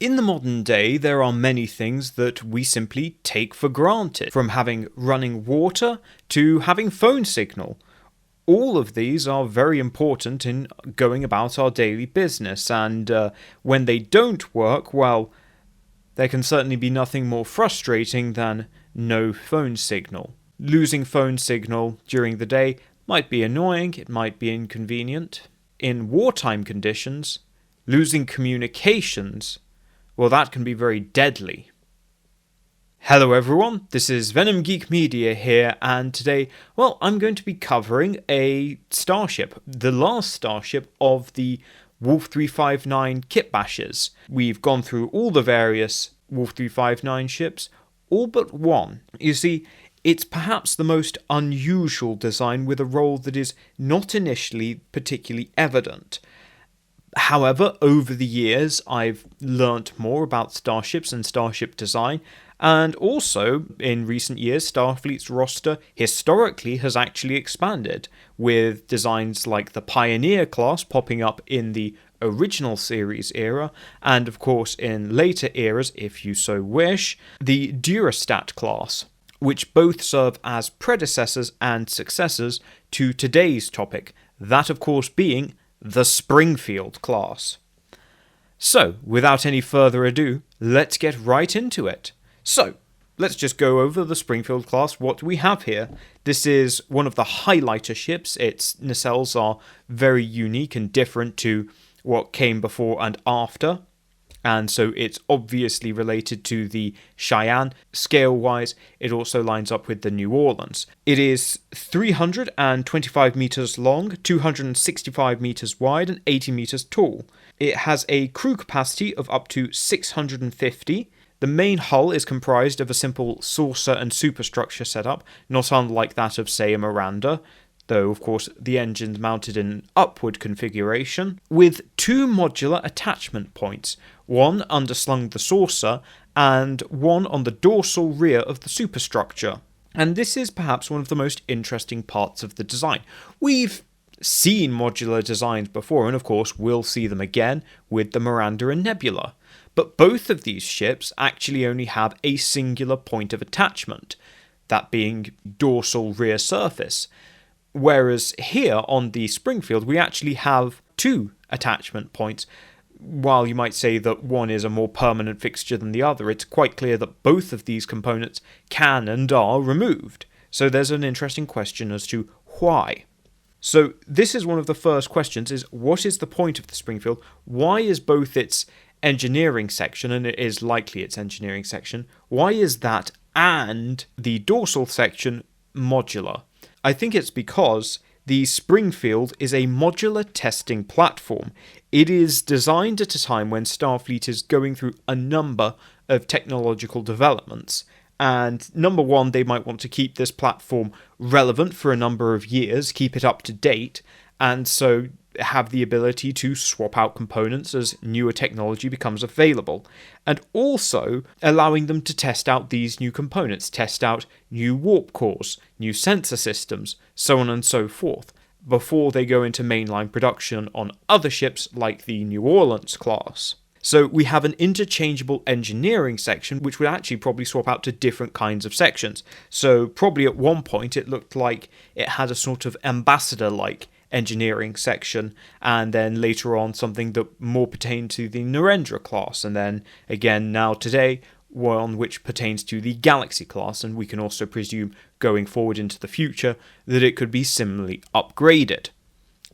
In the modern day, there are many things that we simply take for granted, from having running water to having phone signal. All of these are very important in going about our daily business, and when they don't work, well, there can certainly be nothing more frustrating than no phone signal. Losing phone signal during the day might be annoying, it might be inconvenient. In wartime conditions, losing communications, well, that can be very deadly. Hello everyone, this is Venom Geek Media here, and today, well, I'm going to be covering a starship, the last starship of the Wolf 359 Kitbashes. We've gone through all the various Wolf 359 ships, all but one. You see, it's perhaps the most unusual design with a role that is not initially particularly evident. However, over the years, I've learnt more about starships and starship design, and also, in recent years, Starfleet's roster historically has actually expanded, with designs like the Pioneer class popping up in the original series era, and of course in later eras, if you so wish, the Durastat class, which both serve as predecessors and successors to today's topic, that of course being the Springfield Class. So, without any further ado, let's get right into it. So, let's just go over the Springfield Class, what we have here. This is one of the highlighter ships. Its nacelles are very unique and different to what came before and after, and so it's obviously related to the Cheyenne. Scale-wise, it also lines up with the New Orleans. It is 325 meters long, 265 meters wide, and 80 meters tall. It has a crew capacity of up to 650. The main hull is comprised of a simple saucer and superstructure setup, not unlike that of, say, a Miranda, though of course the engine's mounted in an upward configuration, with two modular attachment points, one underslung the saucer and one on the dorsal rear of the superstructure. And this is perhaps one of the most interesting parts of the design. We've seen modular designs before, and of course we'll see them again with the Miranda and Nebula. But both of these ships actually only have a singular point of attachment, that being dorsal rear surface. Whereas here on the Springfield, we actually have two attachment points. While you might say that one is a more permanent fixture than the other, it's quite clear that both of these components can and are removed. So there's an interesting question as to why. So this is one of the first questions, is what is the point of the Springfield? Why is both its engineering section, and it is likely its engineering section, why is that and the dorsal section modular? I think it's because the Springfield is a modular testing platform. It is designed at a time when Starfleet is going through a number of technological developments. And number one, they might want to keep this platform relevant for a number of years, keep it up to date, and so have the ability to swap out components as newer technology becomes available, and also allowing them to test out these new components, test out new warp cores, new sensor systems, so on and so forth, before they go into mainline production on other ships like the New Orleans class. So we have an interchangeable engineering section, which would actually probably swap out to different kinds of sections. So probably at one point it looked like it had a sort of ambassador-like engineering section, and then later on something that more pertained to the Narendra class, and then again now today one which pertains to the Galaxy class, and we can also presume going forward into the future that it could be similarly upgraded,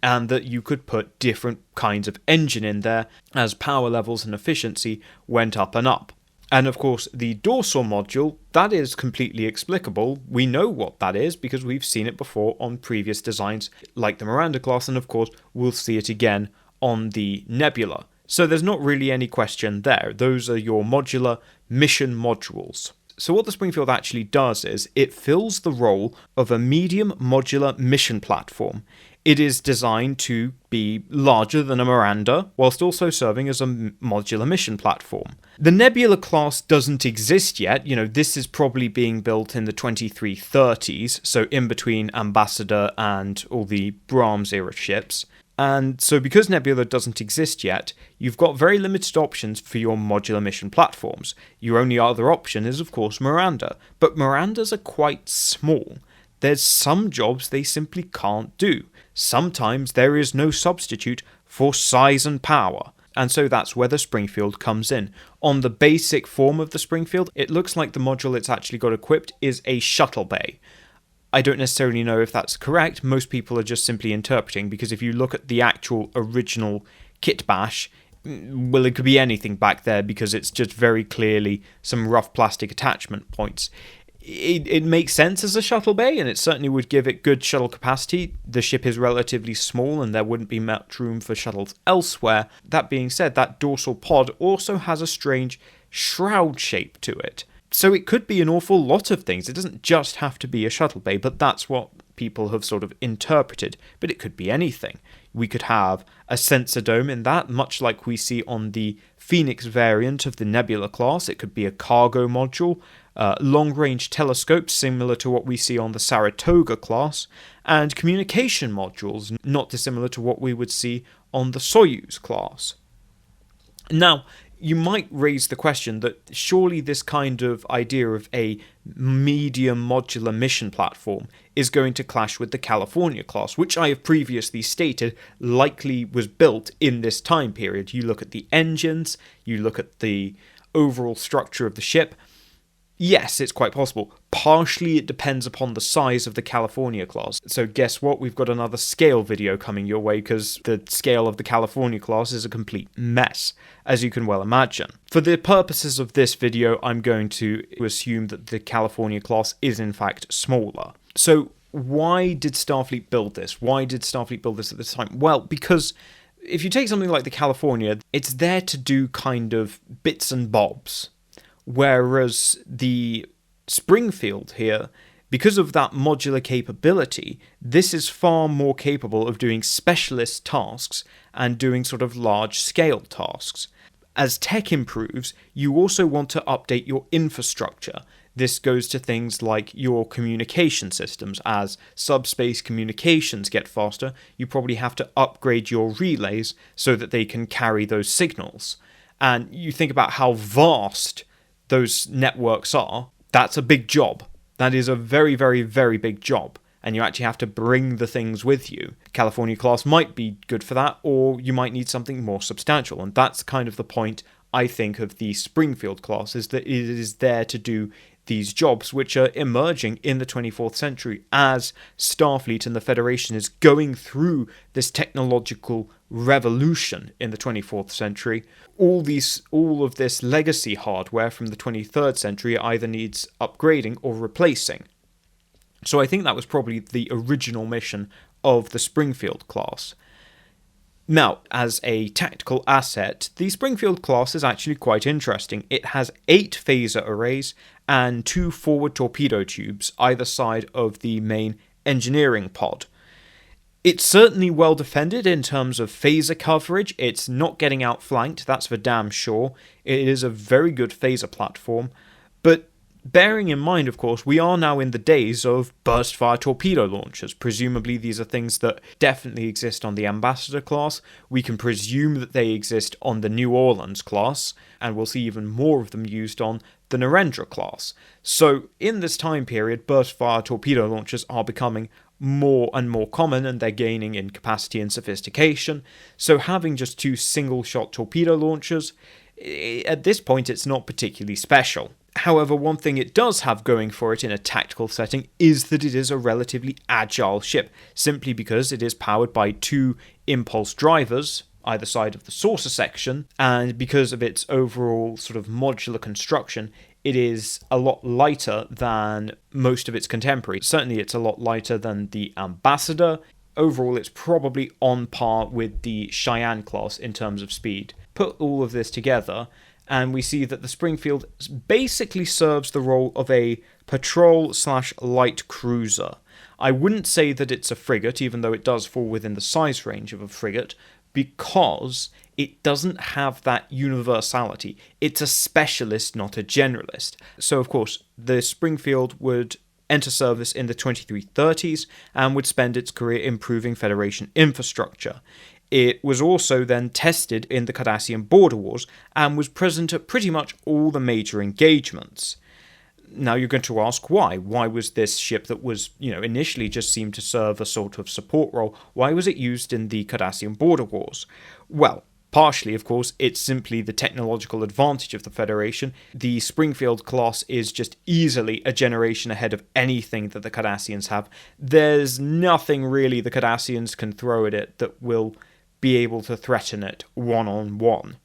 and that you could put different kinds of engine in there as power levels and efficiency went up and up. And of course, the dorsal module, that is completely explicable. We know what that is because we've seen it before on previous designs like the Miranda class, and of course, we'll see it again on the Nebula. So there's not really any question there. Those are your modular mission modules. So what the Springfield actually does is it fills the role of a medium modular mission platform. It is designed to be larger than a Miranda, whilst also serving as a modular mission platform. The Nebula class doesn't exist yet. This is probably being built in the 2330s, so in between Ambassador and all the Brahms era ships. And so because Nebula doesn't exist yet, you've got very limited options for your modular mission platforms. Your only other option is, of course, Miranda. But Mirandas are quite small. There's some jobs they simply can't do. Sometimes there is no substitute for size and power. And so that's where the Springfield comes in. On the basic form of the Springfield, it looks like the module it's actually got equipped is a shuttle bay. I don't necessarily know if that's correct. Most people are just simply interpreting, because if you look at the actual original Kitbash, well, it could be anything back there because it's just very clearly some rough plastic attachment points. It makes sense as a shuttle bay, and it certainly would give it good shuttle capacity. The ship is relatively small, and there wouldn't be much room for shuttles elsewhere. That being said, that dorsal pod also has a strange shroud shape to it. So it could be an awful lot of things. It doesn't just have to be a shuttle bay, but that's what people have sort of interpreted. But it could be anything. We could have a sensor dome in that, much like we see on the Phoenix variant of the Nebula class. It could be a cargo module, long-range telescopes similar to what we see on the Saratoga class, and communication modules not dissimilar to what we would see on the Soyuz class. Now, you might raise the question that surely this kind of idea of a medium modular mission platform is going to clash with the California class, which I have previously stated likely was built in this time period. You look at the engines, you look at the overall structure of the ship. Yes, it's quite possible. Partially it depends upon the size of the California class. So guess what? We've got another scale video coming your way, because the scale of the California class is a complete mess, as you can well imagine. For the purposes of this video, I'm going to assume that the California class is in fact smaller. So why did Starfleet build this? Why did Starfleet build this at this time? Well, because if you take something like the California, it's there to do kind of bits and bobs. Whereas the Springfield here, because of that modular capability, this is far more capable of doing specialist tasks and doing sort of large-scale tasks. As tech improves, you also want to update your infrastructure. This goes to things like your communication systems. As subspace communications get faster, you probably have to upgrade your relays so that they can carry those signals. And you think about how vast those networks are. That's a big job. That is a very, very, very big job. And you actually have to bring the things with you. California class might be good for that, or you might need something more substantial. And that's kind of the point, I think, of the Springfield class, is that it is there to do these jobs, which are emerging in the 24th century as Starfleet and the Federation is going through this technological revolution in the 24th century. All of this legacy hardware from the 23rd century either needs upgrading or replacing. So I think that was probably the original mission of the Springfield class. Now, as a tactical asset, the Springfield class is actually quite interesting. It has 8 phaser arrays and 2 forward torpedo tubes either side of the main engineering pod. It's certainly well defended in terms of phaser coverage. It's not getting outflanked, that's for damn sure. It is a very good phaser platform, but bearing in mind, of course, we are now in the days of burst-fire torpedo launchers. Presumably these are things that definitely exist on the Ambassador class. We can presume that they exist on the New Orleans class, and we'll see even more of them used on the Narendra class. So in this time period, burst-fire torpedo launchers are becoming more and more common, and they're gaining in capacity and sophistication. So having just 2 single-shot torpedo launchers, at this point it's not particularly special. However, one thing it does have going for it in a tactical setting is that it is a relatively agile ship, simply because it is powered by 2 impulse drivers either side of the saucer section, and because of its overall sort of modular construction, it is a lot lighter than most of its contemporaries. Certainly it's a lot lighter than the Ambassador. Overall, it's probably on par with the Cheyenne class in terms of speed. Put all of this together, and we see that the Springfield basically serves the role of a patrol/light cruiser. I wouldn't say that it's a frigate, even though it does fall within the size range of a frigate, because it doesn't have that universality. It's a specialist, not a generalist. So, of course, the Springfield would enter service in the 2330s and would spend its career improving Federation infrastructure. It was also then tested in the Cardassian Border Wars and was present at pretty much all the major engagements. Now you're going to ask why. Why was this ship that was, initially just seemed to serve a sort of support role, why was it used in the Cardassian Border Wars? Well, partially, of course, it's simply the technological advantage of the Federation. The Springfield Class is just easily a generation ahead of anything that the Cardassians have. There's nothing really the Cardassians can throw at it that will be able to threaten it one-on-one.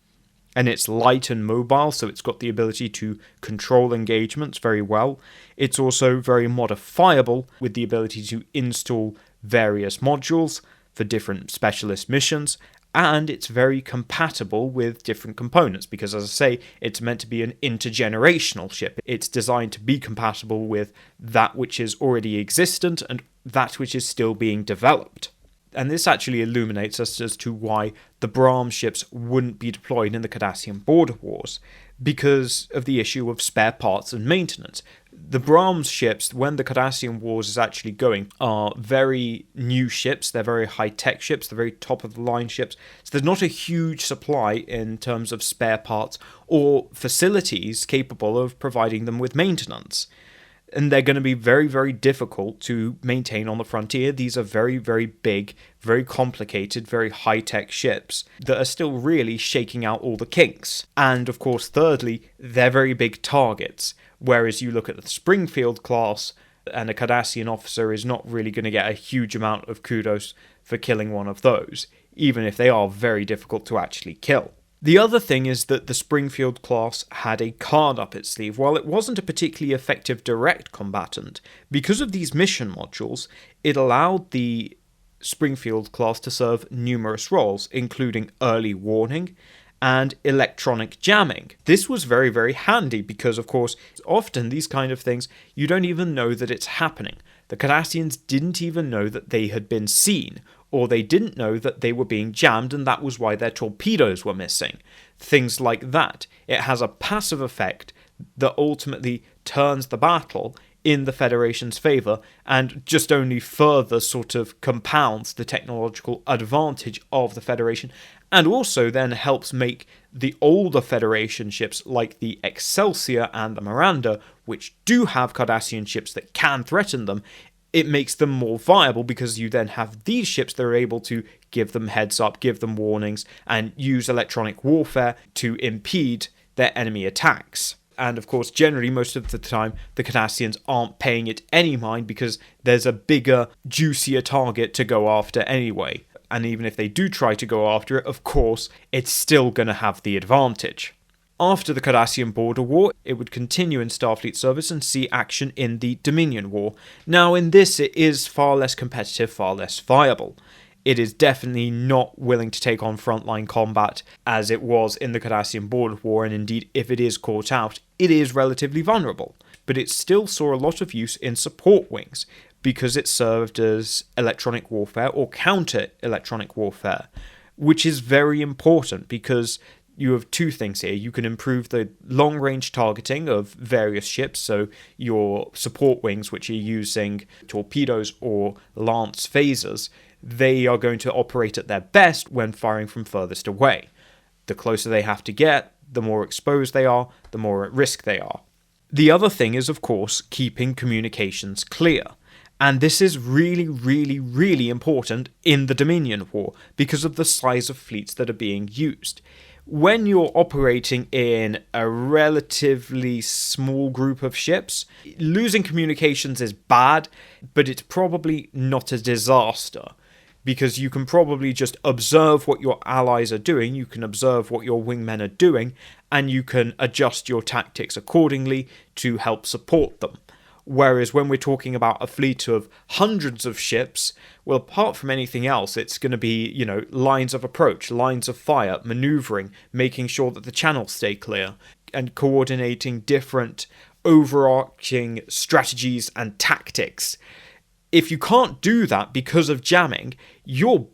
And it's light and mobile, so it's got the ability to control engagements very well. It's also very modifiable, with the ability to install various modules for different specialist missions, and it's very compatible with different components, because, as I say, it's meant to be an intergenerational ship. It's designed to be compatible with that which is already existent and that which is still being developed. And this actually illuminates us as to why the Brahms ships wouldn't be deployed in the Cardassian Border Wars, because of the issue of spare parts and maintenance. The Brahms ships, when the Cardassian Wars is actually going, are very new ships, they're very high-tech ships, they're very top-of-the-line ships, so there's not a huge supply in terms of spare parts or facilities capable of providing them with maintenance. And they're going to be very, very difficult to maintain on the frontier. These are very, very big, very complicated, very high-tech ships that are still really shaking out all the kinks. And, of course, thirdly, they're very big targets. Whereas you look at the Springfield Class, and a Cardassian officer is not really going to get a huge amount of kudos for killing one of those, even if they are very difficult to actually kill. The other thing is that the Springfield Class had a card up its sleeve. While it wasn't a particularly effective direct combatant, because of these mission modules, it allowed the Springfield Class to serve numerous roles, including early warning and electronic jamming. This was very, very handy because, of course, often these kind of things, you don't even know that it's happening. The Cardassians didn't even know that they had been seen, or they didn't know that they were being jammed, and that was why their torpedoes were missing. Things like that. It has a passive effect that ultimately turns the battle in the Federation's favour, and just only further sort of compounds the technological advantage of the Federation, and also then helps make the older Federation ships like the Excelsior and the Miranda, which do have Cardassian ships that can threaten them, it makes them more viable, because you then have these ships that are able to give them heads up, give them warnings, and use electronic warfare to impede their enemy attacks. And of course, generally, most of the time, the Cardassians aren't paying it any mind, because there's a bigger, juicier target to go after anyway. And even if they do try to go after it, of course, it's still going to have the advantage. After the Cardassian Border War, it would continue in Starfleet service and see action in the Dominion War. Now, in this, it is far less competitive, far less viable. It is definitely not willing to take on frontline combat as it was in the Cardassian Border War, and indeed, if it is caught out, it is relatively vulnerable. But it still saw a lot of use in support wings, because it served as electronic warfare or counter-electronic warfare, which is very important because you have two things here. You can improve the long-range targeting of various ships, so your support wings, which are using torpedoes or lance phasers, they are going to operate at their best when firing from furthest away. The closer they have to get, the more exposed they are, the more at risk they are. The other thing is, of course, keeping communications clear. And this is really, really, really important in the Dominion War because of the size of fleets that are being used. When you're operating in a relatively small group of ships, losing communications is bad, but it's probably not a disaster, because you can probably just observe what your allies are doing, you can observe what your wingmen are doing, and you can adjust your tactics accordingly to help support them. Whereas when we're talking about a fleet of hundreds of ships, well, apart from anything else, it's going to be, lines of approach, lines of fire, maneuvering, making sure that the channels stay clear, and coordinating different overarching strategies and tactics. If you can't do that because of jamming, you're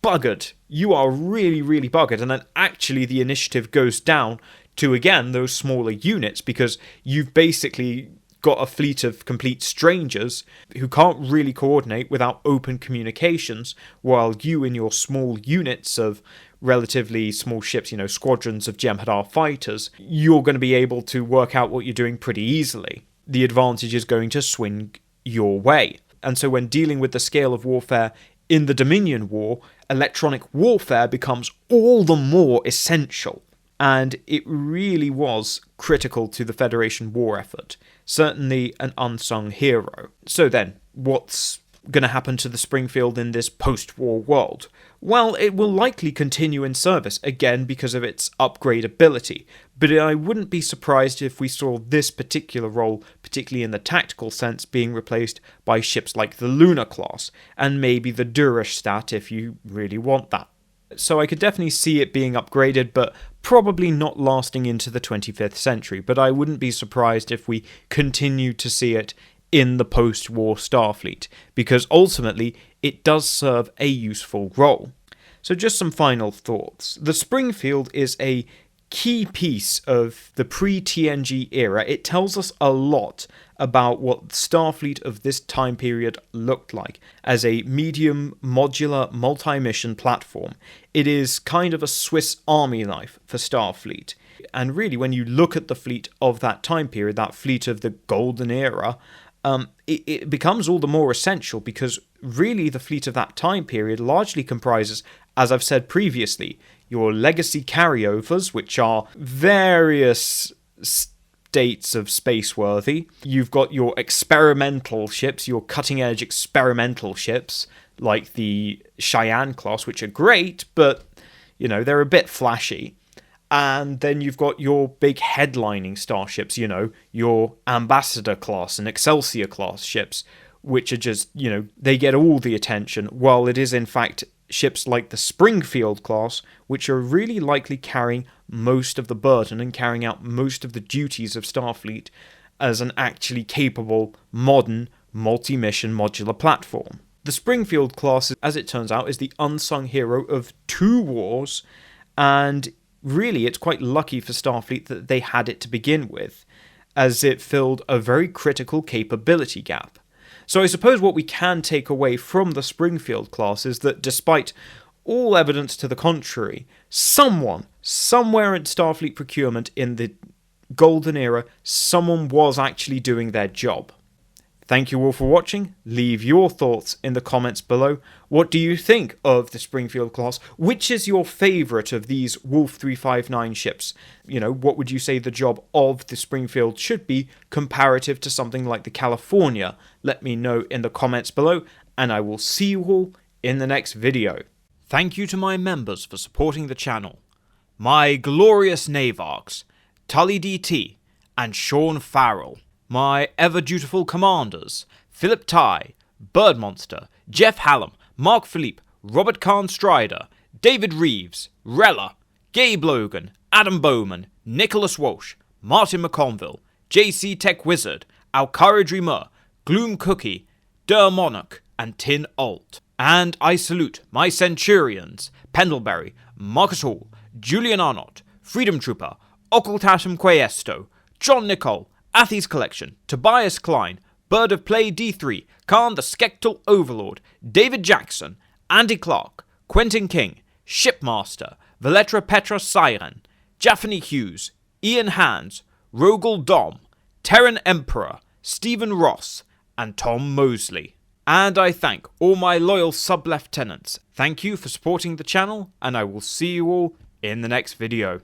buggered. You are really, really buggered. And then actually the initiative goes down to, again, those smaller units, because you've basically got a fleet of complete strangers who can't really coordinate without open communications, while you in your small units of relatively small ships, squadrons of Jem'Hadar fighters, you're going to be able to work out what you're doing pretty easily. The advantage is going to swing your way. And so when dealing with the scale of warfare in the Dominion War, electronic warfare becomes all the more essential. And it really was critical to the Federation war effort. Certainly an unsung hero. So then, what's going to happen to the Springfield in this post-war world? Well, it will likely continue in service, again because of its upgradability, but I wouldn't be surprised if we saw this particular role, particularly in the tactical sense, being replaced by ships like the Lunar Class, and maybe the Durastat if you really want that. So I could definitely see it being upgraded, but probably not lasting into the 25th century, but I wouldn't be surprised if we continue to see it in the post-war Starfleet, because ultimately it does serve a useful role. So just some final thoughts. The Springfield is a key piece of the pre-TNG era. It tells us a lot about what Starfleet of this time period looked like as a medium modular multi-mission platform. It is kind of a Swiss Army knife for Starfleet. And really, when you look at the fleet of that time period, that fleet of the golden era, it becomes all the more essential because really the fleet of that time period largely comprises, as I've said previously, your legacy carryovers, which are various states of spaceworthy. You've got your experimental ships, your cutting-edge experimental ships, like the Cheyenne class, which are great, but, they're a bit flashy. And then you've got your big headlining starships, your Ambassador class and Excelsior class ships, which are just, they get all the attention, while it is in fact ships like the Springfield class, which are really likely carrying most of the burden and carrying out most of the duties of Starfleet as an actually capable, modern, multi-mission modular platform. The Springfield class, as it turns out, is the unsung hero of 2 wars, and really, it's quite lucky for Starfleet that they had it to begin with, as it filled a very critical capability gap. So I suppose what we can take away from the Springfield class is that despite all evidence to the contrary, someone, somewhere in Starfleet procurement in the golden era, someone was actually doing their job. Thank you all for watching. Leave your thoughts in the comments below. What do you think of the Springfield class? Which is your favourite of these Wolf 359 ships? What would you say the job of the Springfield should be comparative to something like the California? Let me know in the comments below, and I will see you all in the next video. Thank you to my members for supporting the channel. My glorious Navarks, Tully DT, and Sean Farrell. My ever-dutiful commanders, Philip Tye, Birdmonster, Jeff Hallam, Mark Philippe, Robert Kahn Strider, David Reeves, Rella, Gabe Logan, Adam Bowman, Nicholas Walsh, Martin McConville, JC Tech Wizard, Alcaradri Mur, Gloom Cookie, Der Monarch, and Tin Alt. And I salute my Centurions, Pendlebury, Marcus Hall, Julian Arnott, Freedom Trooper, Occultatum Questo, John Nicole, Athie's Collection, Tobias Klein, Bird of Play D3, Khan the Skektal Overlord, David Jackson, Andy Clark, Quentin King, Shipmaster, Valetra Petra Siren, Japhany Hughes, Ian Hands, Rogel Dom, Terran Emperor, Stephen Ross, and Tom Mosley. And I thank all my loyal sub-lieutenants. Thank you for supporting the channel, and I will see you all in the next video.